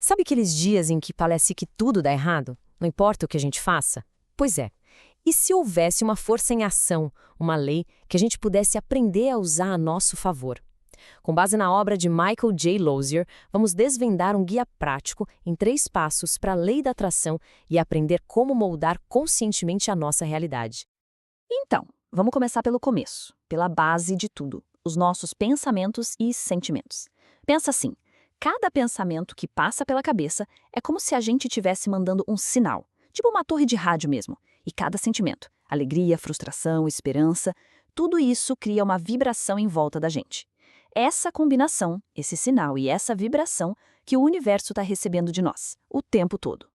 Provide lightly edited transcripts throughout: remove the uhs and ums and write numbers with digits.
Sabe aqueles dias em que parece que tudo dá errado? Não importa o que a gente faça? Pois é. E se houvesse uma força em ação, uma lei que a gente pudesse aprender a usar a nosso favor? Com base na obra de Michael J. Lozier, vamos desvendar um guia prático em 3 passos para a lei da atração e aprender como moldar conscientemente a nossa realidade. Então, vamos começar pelo começo, pela base de tudo, os nossos pensamentos e sentimentos. Pensa assim, cada pensamento que passa pela cabeça é como se a gente estivesse mandando um sinal, tipo uma torre de rádio mesmo, e cada sentimento, alegria, frustração, esperança, tudo isso cria uma vibração em volta da gente. Essa combinação, esse sinal e essa vibração que o universo está recebendo de nós, o tempo todo.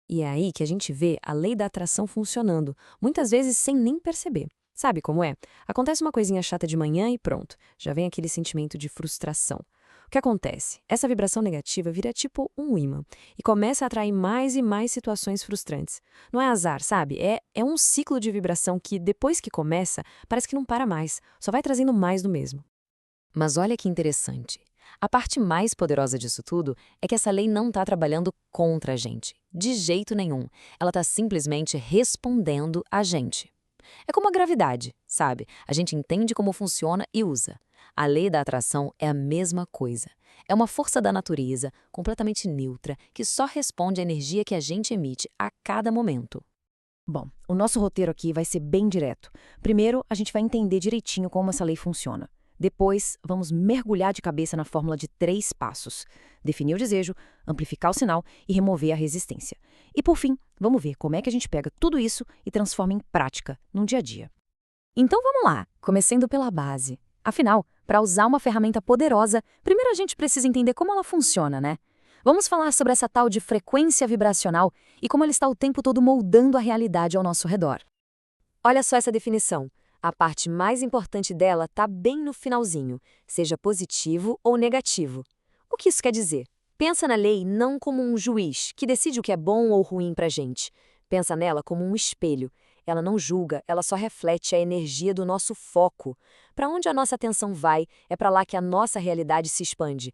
E é aí que a gente vê a lei da atração funcionando, muitas vezes sem nem perceber. Sabe como é? Acontece uma coisinha chata de manhã e pronto, já vem aquele sentimento de frustração. O que acontece? Essa vibração negativa vira tipo um ímã e começa a atrair mais e mais situações frustrantes. Não é azar, sabe? É um ciclo de vibração que, depois que começa, parece que não para mais, só vai trazendo mais do mesmo. Mas olha que interessante. A parte mais poderosa disso tudo é que essa lei não está trabalhando contra a gente, de jeito nenhum. Ela está simplesmente respondendo a gente. É como a gravidade, sabe? A gente entende como funciona e usa. A lei da atração é a mesma coisa. É uma força da natureza, completamente neutra, que só responde à energia que a gente emite a cada momento. Bom, o nosso roteiro aqui vai ser bem direto. Primeiro, a gente vai entender direitinho como essa lei funciona. Depois, vamos mergulhar de cabeça na fórmula de 3 passos. Definir o desejo, amplificar o sinal e remover a resistência. E por fim, vamos ver como é que a gente pega tudo isso e transforma em prática, no dia a dia. Então vamos lá, começando pela base. Afinal, para usar uma ferramenta poderosa, primeiro a gente precisa entender como ela funciona, né? Vamos falar sobre essa tal de frequência vibracional e como ela está o tempo todo moldando a realidade ao nosso redor. Olha só essa definição. A parte mais importante dela está bem no finalzinho, seja positivo ou negativo. O que isso quer dizer? Pensa na lei não como um juiz que decide o que é bom ou ruim para a gente. Pensa nela como um espelho. Ela não julga, ela só reflete a energia do nosso foco. Para onde a nossa atenção vai, é para lá que a nossa realidade se expande.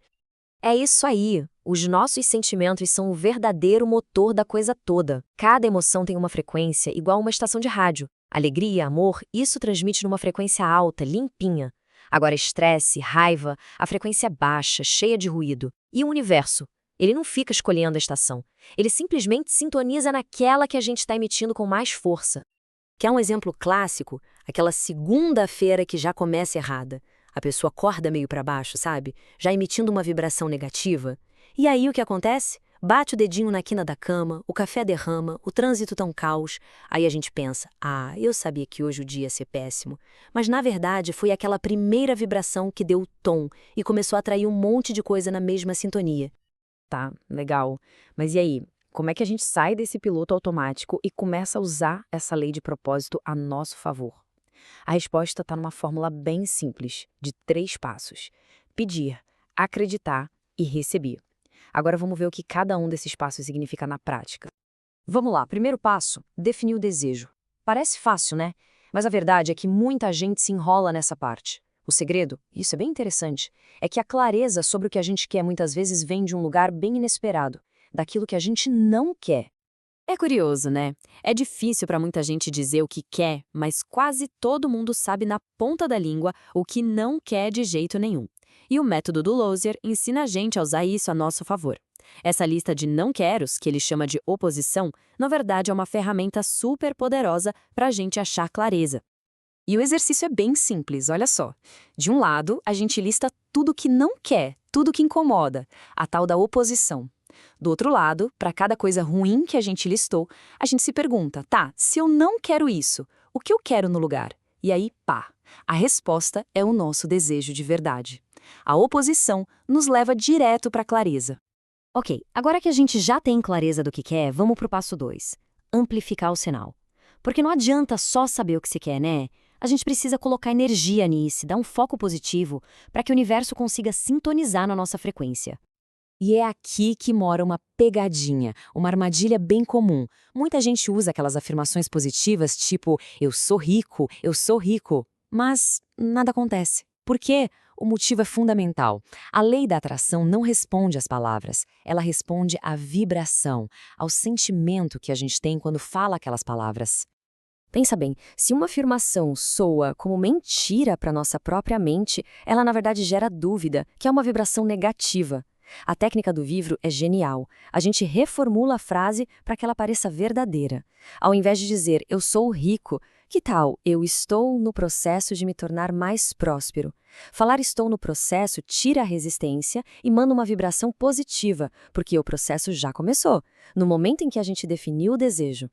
É isso aí. Os nossos sentimentos são o verdadeiro motor da coisa toda. Cada emoção tem uma frequência igual uma estação de rádio. Alegria, amor, isso transmite numa frequência alta, limpinha. Agora, estresse, raiva, a frequência é baixa, cheia de ruído. E o universo? Ele não fica escolhendo a estação. Ele simplesmente sintoniza naquela que a gente está emitindo com mais força. Quer um exemplo clássico? Aquela segunda-feira que já começa errada. A pessoa acorda meio para baixo, sabe? Já emitindo uma vibração negativa. E aí o que acontece? Bate o dedinho na quina da cama, o café derrama, o trânsito tá um caos. Aí a gente pensa, eu sabia que hoje o dia ia ser péssimo. Mas na verdade foi aquela primeira vibração que deu o tom e começou a atrair um monte de coisa na mesma sintonia. Tá, legal. Mas e aí? Como é que a gente sai desse piloto automático e começa a usar essa lei de propósito a nosso favor? A resposta está numa fórmula bem simples, de 3 passos. Pedir, acreditar e receber. Agora vamos ver o que cada um desses passos significa na prática. Vamos lá, primeiro passo, definir o desejo. Parece fácil, né? Mas a verdade é que muita gente se enrola nessa parte. O segredo, isso é bem interessante, é que a clareza sobre o que a gente quer muitas vezes vem de um lugar bem inesperado, daquilo que a gente não quer. É curioso, né? É difícil para muita gente dizer o que quer, mas quase todo mundo sabe na ponta da língua o que não quer de jeito nenhum. E o método do Lozier ensina a gente a usar isso a nosso favor. Essa lista de não queros, que ele chama de oposição, na verdade é uma ferramenta super poderosa para a gente achar clareza. E o exercício é bem simples, olha só. De um lado, a gente lista tudo que não quer, tudo que incomoda, a tal da oposição. Do outro lado, para cada coisa ruim que a gente listou, a gente se pergunta, tá, se eu não quero isso, o que eu quero no lugar? E aí, pá, a resposta é o nosso desejo de verdade. A oposição nos leva direto para a clareza. Ok, agora que a gente já tem clareza do que quer, vamos para o passo 2. Amplificar o sinal. Porque não adianta só saber o que se quer, né? A gente precisa colocar energia nisso, dar um foco positivo para que o universo consiga sintonizar na nossa frequência. E é aqui que mora uma pegadinha, uma armadilha bem comum. Muita gente usa aquelas afirmações positivas tipo eu sou rico, mas nada acontece. Por quê? O motivo é fundamental. A lei da atração não responde às palavras, ela responde à vibração, ao sentimento que a gente tem quando fala aquelas palavras. Pensa bem, se uma afirmação soa como mentira para nossa própria mente, ela na verdade gera dúvida, que é uma vibração negativa. A técnica do Vivro é genial. A gente reformula a frase para que ela pareça verdadeira. Ao invés de dizer eu sou rico, que tal eu estou no processo de me tornar mais próspero? Falar estou no processo tira a resistência e manda uma vibração positiva, porque o processo já começou, no momento em que a gente definiu o desejo.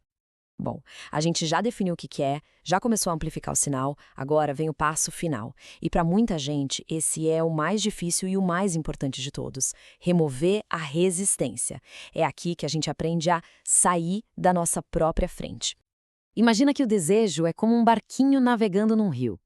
Bom, a gente já definiu o que quer, já começou a amplificar o sinal, agora vem o passo final. E para muita gente, esse é o mais difícil e o mais importante de todos: remover a resistência. É aqui que a gente aprende a sair da nossa própria frente. Imagina que o desejo é como um barquinho navegando num rio.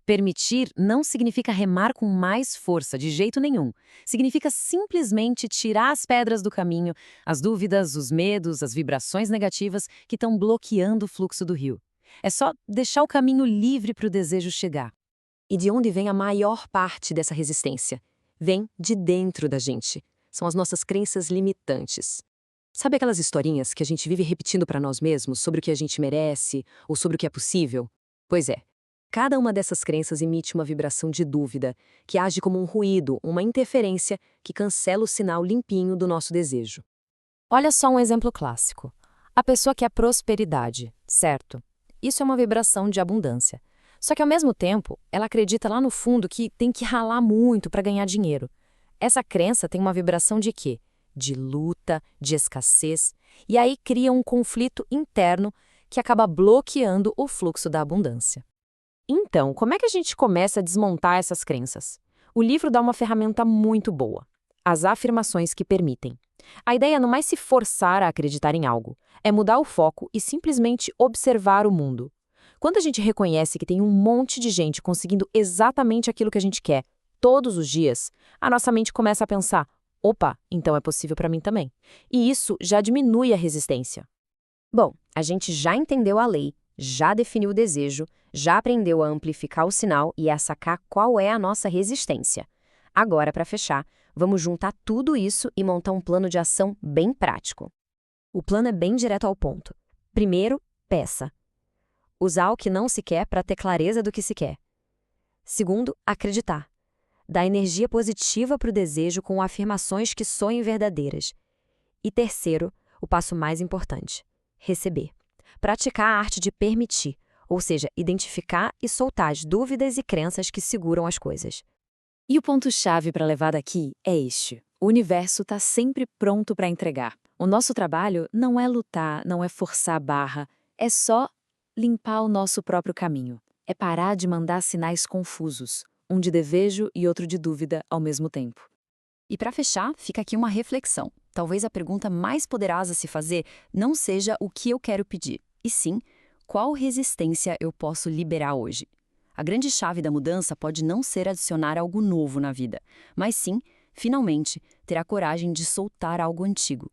Permitir não significa remar com mais força, de jeito nenhum. Significa simplesmente tirar as pedras do caminho, as dúvidas, os medos, as vibrações negativas que estão bloqueando o fluxo do rio. É só deixar o caminho livre para o desejo chegar. E de onde vem a maior parte dessa resistência? Vem de dentro da gente. São as nossas crenças limitantes. Sabe aquelas historinhas que a gente vive repetindo para nós mesmos sobre o que a gente merece ou sobre o que é possível? Pois é. Cada uma dessas crenças emite uma vibração de dúvida, que age como um ruído, uma interferência que cancela o sinal limpinho do nosso desejo. Olha só um exemplo clássico. A pessoa quer prosperidade, certo? Isso é uma vibração de abundância. Só que ao mesmo tempo, ela acredita lá no fundo que tem que ralar muito para ganhar dinheiro. Essa crença tem uma vibração de quê? De luta, de escassez, e aí cria um conflito interno que acaba bloqueando o fluxo da abundância. Então, como é que a gente começa a desmontar essas crenças? O livro dá uma ferramenta muito boa: as afirmações que permitem. A ideia não é se forçar a acreditar em algo, é mudar o foco e simplesmente observar o mundo. Quando a gente reconhece que tem um monte de gente conseguindo exatamente aquilo que a gente quer, todos os dias, a nossa mente começa a pensar: opa, então é possível para mim também. E isso já diminui a resistência. Bom, a gente já entendeu a lei, já definiu o desejo, já aprendeu a amplificar o sinal e a sacar qual é a nossa resistência. Agora, para fechar, vamos juntar tudo isso e montar um plano de ação bem prático. O plano é bem direto ao ponto. Primeiro, peça. Usar o que não se quer para ter clareza do que se quer. Segundo, acreditar. Dar energia positiva para o desejo com afirmações que soem verdadeiras. E terceiro, o passo mais importante: receber. Praticar a arte de permitir, ou seja, identificar e soltar as dúvidas e crenças que seguram as coisas. E o ponto-chave para levar daqui é este: o universo está sempre pronto para entregar. O nosso trabalho não é lutar, não é forçar a barra, é só limpar o nosso próprio caminho. É parar de mandar sinais confusos, um de desejo e outro de dúvida ao mesmo tempo. E para fechar, fica aqui uma reflexão. Talvez a pergunta mais poderosa a se fazer não seja o que eu quero pedir, e sim, qual resistência eu posso liberar hoje. A grande chave da mudança pode não ser adicionar algo novo na vida, mas sim, finalmente, ter a coragem de soltar algo antigo.